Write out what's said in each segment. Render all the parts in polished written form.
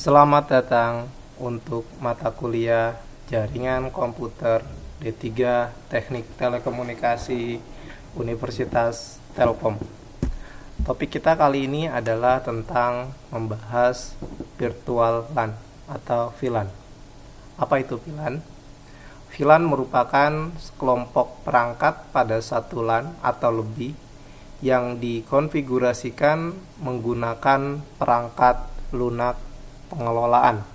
Selamat datang untuk mata kuliah Jaringan Komputer D3 Teknik Telekomunikasi Universitas Telkom. Topik kita kali ini adalah tentang membahas Virtual LAN atau VLAN. Apa itu VLAN? VLAN merupakan sekelompok perangkat pada satu LAN atau lebih yang dikonfigurasikan menggunakan perangkat lunak pengelolaan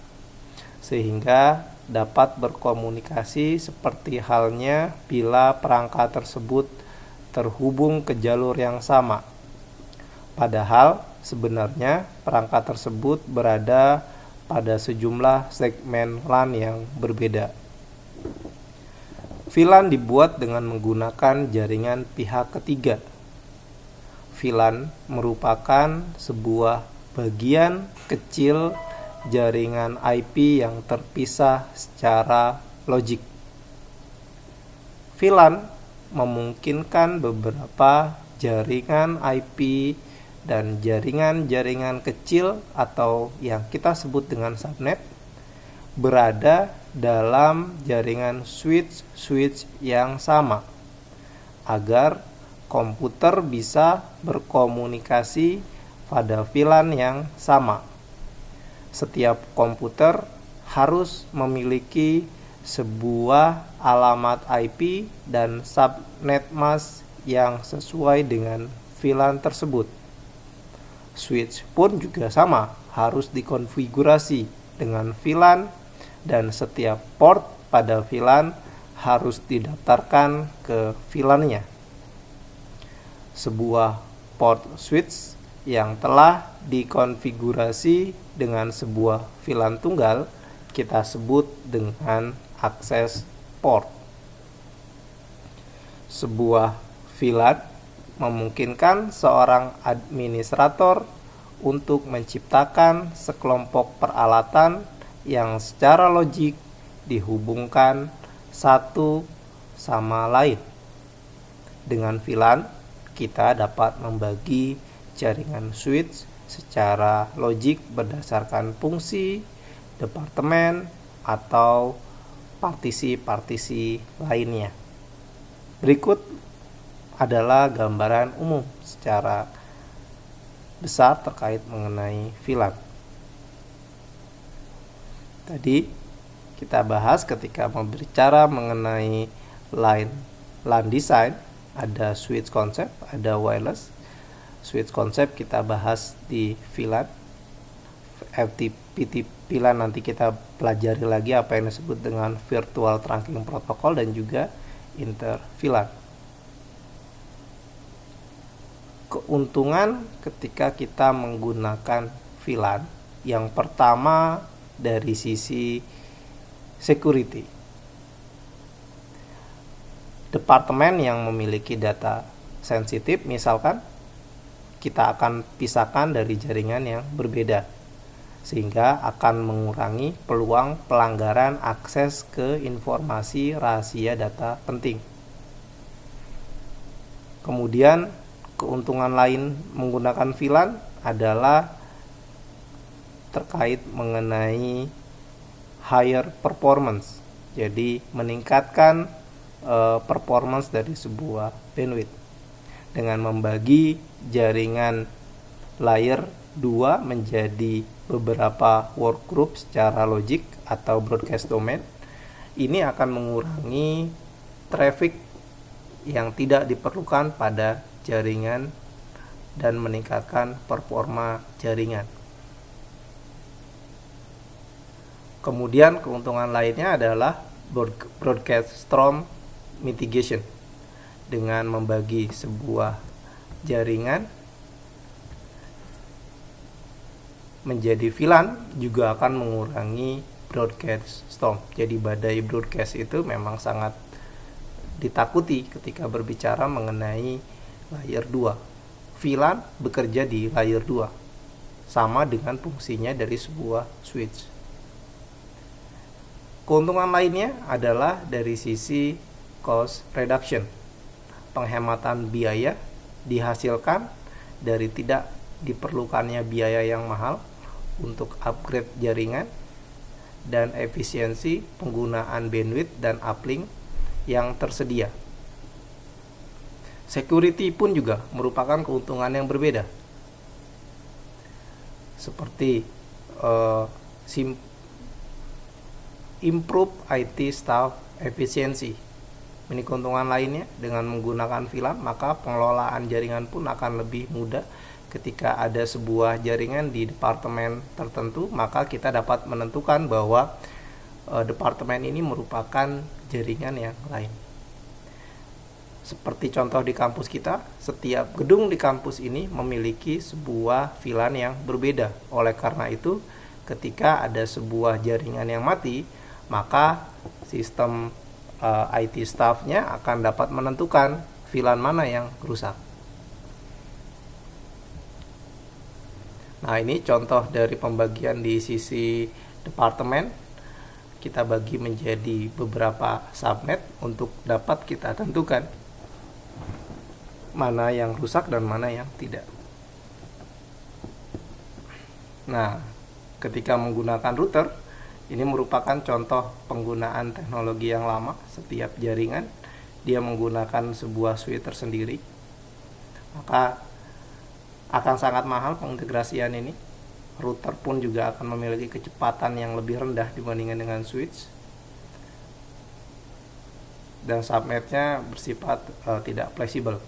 sehingga dapat berkomunikasi seperti halnya bila perangkat tersebut terhubung ke jalur yang sama. Padahal sebenarnya perangkat tersebut berada pada sejumlah segmen LAN yang berbeda. VLAN dibuat dengan menggunakan jaringan pihak ketiga. VLAN merupakan sebuah bagian kecil jaringan IP yang terpisah secara logik. VLAN memungkinkan beberapa jaringan IP dan jaringan-jaringan kecil atau yang kita sebut dengan subnet berada dalam jaringan switch yang sama agar komputer bisa berkomunikasi pada VLAN yang sama. Setiap komputer harus memiliki sebuah alamat IP dan subnet mask yang sesuai dengan VLAN tersebut. Switch pun juga sama, harus dikonfigurasi dengan VLAN dan setiap port pada VLAN harus didaftarkan ke VLAN-nya. Sebuah port switch yang telah dikonfigurasi dengan sebuah VLAN tunggal kita sebut dengan akses port. Sebuah VLAN memungkinkan seorang administrator untuk menciptakan sekelompok peralatan yang secara logik dihubungkan satu sama lain. Dengan VLAN kita dapat membagi jaringan switch secara logik berdasarkan fungsi, departemen, atau partisi-partisi lainnya. Berikut adalah gambaran umum secara besar terkait mengenai VLAN. Tadi kita bahas ketika berbicara mengenai LAN design, ada switch concept, ada wireless. Switch concept kita bahas di VLAN. VLAN nanti kita pelajari lagi apa yang disebut dengan Virtual Trunking Protocol dan juga Inter VLAN. Keuntungan ketika kita menggunakan VLAN, yang pertama dari sisi security. Departemen yang memiliki data sensitif misalkan kita akan pisahkan dari jaringan yang berbeda sehingga akan mengurangi peluang pelanggaran akses ke informasi rahasia data penting. Kemudian keuntungan lain menggunakan VLAN adalah terkait mengenai higher performance. Jadi meningkatkan performance dari sebuah bandwidth dengan membagi jaringan layer 2 menjadi beberapa workgroup secara logik atau broadcast domain. Ini akan mengurangi traffic yang tidak diperlukan pada jaringan dan meningkatkan performa jaringan. Kemudian keuntungan lainnya adalah broadcast storm mitigation. Dengan membagi sebuah jaringan menjadi VLAN juga akan mengurangi broadcast storm. Jadi badai broadcast itu memang sangat ditakuti ketika berbicara mengenai layer 2. VLAN bekerja di layer 2 sama dengan fungsinya dari sebuah switch. Keuntungan lainnya adalah dari sisi cost reduction. Penghematan biaya dihasilkan dari tidak diperlukannya biaya yang mahal untuk upgrade jaringan, dan efisiensi penggunaan bandwidth dan uplink yang tersedia. Security pun juga merupakan keuntungan yang berbeda, seperti improve IT staff efficiency. Ini keuntungan lainnya, dengan menggunakan VLAN maka pengelolaan jaringan pun akan lebih mudah. Ketika ada sebuah jaringan di departemen tertentu, maka kita dapat menentukan bahwa departemen ini merupakan jaringan yang lain. Seperti contoh di kampus kita, setiap gedung di kampus ini memiliki sebuah VLAN yang berbeda. Oleh karena itu, ketika ada sebuah jaringan yang mati, maka sistem IT staff-nya akan dapat menentukan VLAN mana yang rusak. Nah, ini contoh dari pembagian di sisi departemen. Kita bagi menjadi beberapa subnet untuk dapat kita tentukan mana yang rusak dan mana yang tidak. Nah, ketika menggunakan router, ini merupakan contoh penggunaan teknologi yang lama. Setiap jaringan dia menggunakan sebuah switch tersendiri, maka akan sangat mahal pengintegrasian ini. Router pun juga akan memiliki kecepatan yang lebih rendah dibandingkan dengan switch, dan subnetnya bersifat tidak fleksibel.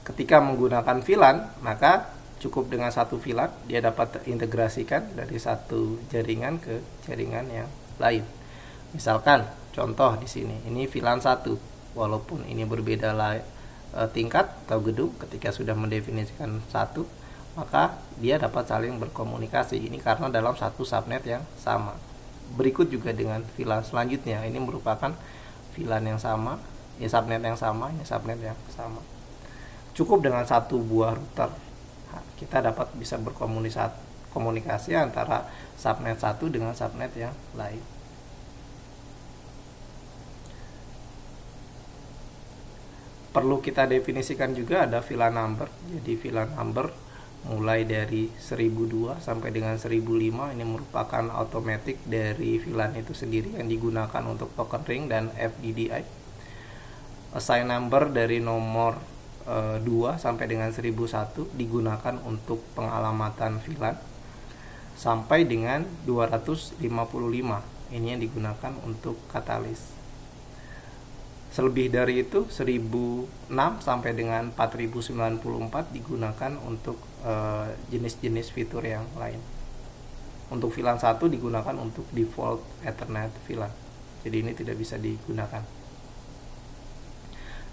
Ketika menggunakan VLAN, maka cukup dengan satu VLAN, dia dapat terintegrasikan dari satu jaringan ke jaringan yang lain. Misalkan contoh di sini, ini VLAN 1, walaupun ini berbeda tingkat atau gedung, ketika sudah mendefinisikan satu, maka dia dapat saling berkomunikasi. Ini karena dalam satu subnet yang sama. Berikut juga dengan VLAN selanjutnya, ini merupakan VLAN yang sama, ini subnet yang sama, ini subnet yang sama. Cukup dengan satu buah router, kita dapat bisa berkomunikasi antara subnet satu dengan subnet yang lain. Perlu kita definisikan juga ada VLAN number. Jadi VLAN number mulai dari 1002 sampai dengan 1005, ini merupakan automatic dari VLAN itu sendiri yang digunakan untuk token ring dan FDDI. Assign number dari nomor 2 sampai dengan 1001 digunakan untuk pengalamatan VLAN sampai dengan 255. Ini yang digunakan untuk katalis. Selebih dari itu 1006 sampai dengan 4094 digunakan untuk jenis-jenis fitur yang lain. Untuk VLAN 1 digunakan untuk default Ethernet VLAN. Jadi ini tidak bisa digunakan.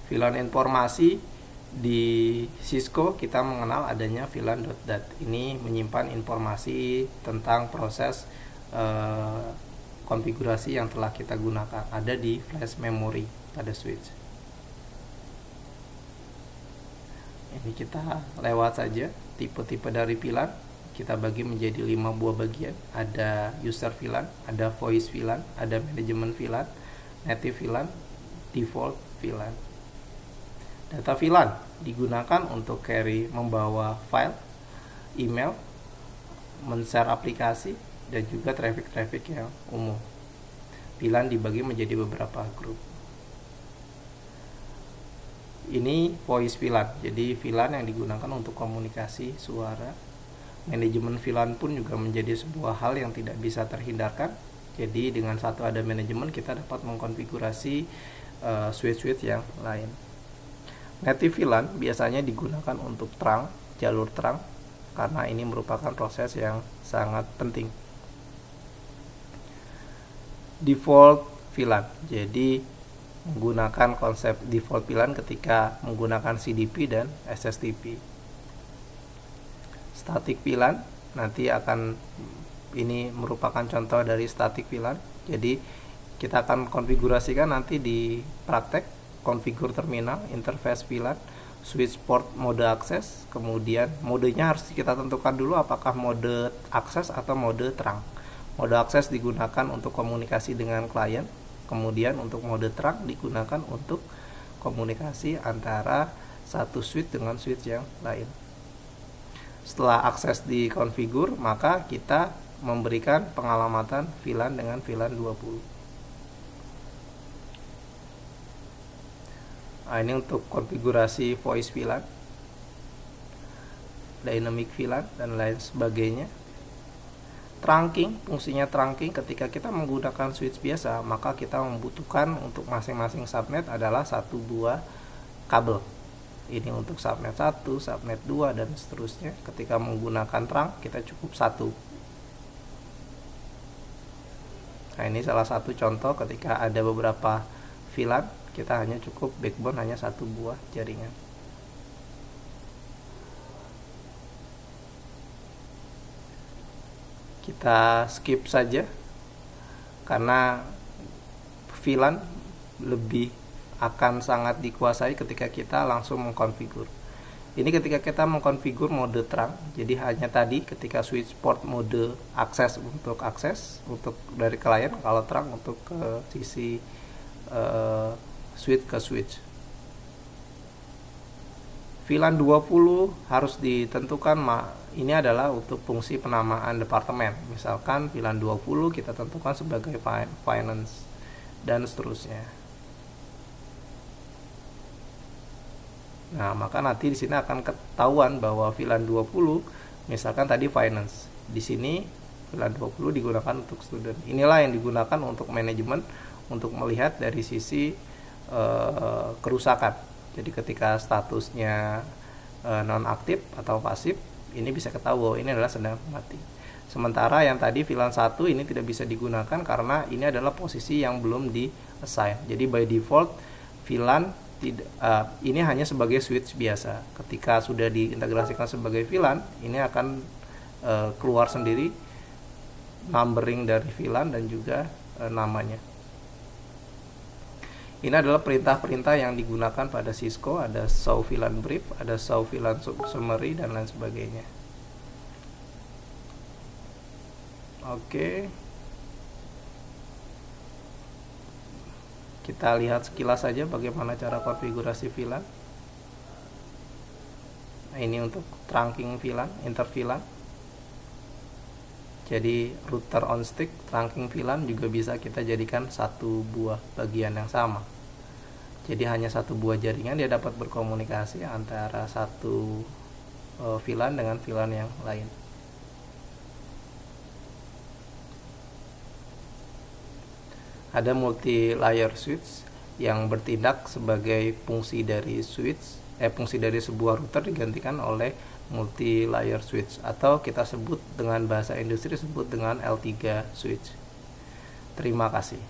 VLAN informasi di Cisco kita mengenal adanya VLAN .dat. Ini menyimpan informasi tentang proses konfigurasi yang telah kita gunakan, ada di flash memory pada switch. Ini kita lewat saja tipe-tipe dari VLAN. Kita bagi menjadi 5 buah bagian. Ada user VLAN, ada voice VLAN, ada management VLAN, native VLAN, default VLAN. Data VLAN digunakan untuk carry, membawa file, email, men-share aplikasi, dan juga traffic yang umum. VLAN dibagi menjadi beberapa grup. Ini voice VLAN, jadi VLAN yang digunakan untuk komunikasi suara. Manajemen VLAN pun juga menjadi sebuah hal yang tidak bisa terhindarkan. Jadi dengan satu ada manajemen, kita dapat mengkonfigurasi switch-switch yang lain. Native VLAN biasanya digunakan untuk terang, jalur terang, karena ini merupakan proses yang sangat penting. Default VLAN, jadi menggunakan konsep default VLAN ketika menggunakan CDP dan SSTP. Static VLAN nanti ini merupakan contoh dari static VLAN. Jadi kita akan konfigurasikan nanti di praktek, configure terminal, interface VLAN, switch port mode akses, kemudian modenya harus kita tentukan dulu apakah mode akses atau mode terang. Mode akses digunakan untuk komunikasi dengan klien, kemudian untuk mode terang digunakan untuk komunikasi antara satu switch dengan switch yang lain. Setelah akses di konfigur, maka kita memberikan pengalamatan VLAN dengan VLAN 20. Nah, ini untuk konfigurasi voice VLAN, dynamic VLAN, dan lain sebagainya. Trunking, fungsinya trunking ketika kita menggunakan switch biasa, maka kita membutuhkan untuk masing-masing subnet adalah satu buah kabel. Ini untuk subnet 1, subnet 2, dan seterusnya. Ketika menggunakan trunk, kita cukup satu. Nah, ini salah satu contoh ketika ada beberapa VLAN, kita hanya cukup backbone hanya satu buah jaringan. Kita skip saja karena VLAN lebih akan sangat dikuasai ketika kita langsung mengkonfigur. Ini ketika kita mengkonfigur mode trunk, jadi hanya tadi ketika switch port mode akses untuk dari klien, kalau trunk untuk ke sisi switch ke switch. VLAN 20 harus ditentukan, ini adalah untuk fungsi penamaan departemen. Misalkan VLAN 20 kita tentukan sebagai finance dan seterusnya. Nah, maka nanti di sini akan ketahuan bahwa VLAN 20 misalkan tadi finance. Di sini VLAN 20 digunakan untuk student. Inilah yang digunakan untuk manajemen untuk melihat dari sisi kerusakan. Jadi ketika statusnya nonaktif atau pasif, ini bisa ketahuan ini adalah sedang mati. Sementara yang tadi VLAN 1 ini tidak bisa digunakan karena ini adalah posisi yang belum di assign. Jadi by default VLAN ini hanya sebagai switch biasa. Ketika sudah diintegrasikan sebagai VLAN, ini akan keluar sendiri numbering dari VLAN dan juga namanya. Ini adalah perintah-perintah yang digunakan pada Cisco, ada show VLAN brief, ada show VLAN summary, dan lain sebagainya. Oke. Kita lihat sekilas saja bagaimana cara konfigurasi VLAN. Nah, ini untuk trunking VLAN, inter VLAN. Jadi router on stick, trunking VLAN juga bisa kita jadikan satu buah bagian yang sama. Jadi hanya satu buah jaringan, dia dapat berkomunikasi antara satu VLAN dengan VLAN yang lain. Ada multi layer switch yang bertindak sebagai fungsi dari fungsi dari sebuah router digantikan oleh multi layer switch, atau kita sebut dengan bahasa industri sebut dengan L3 switch. Terima kasih.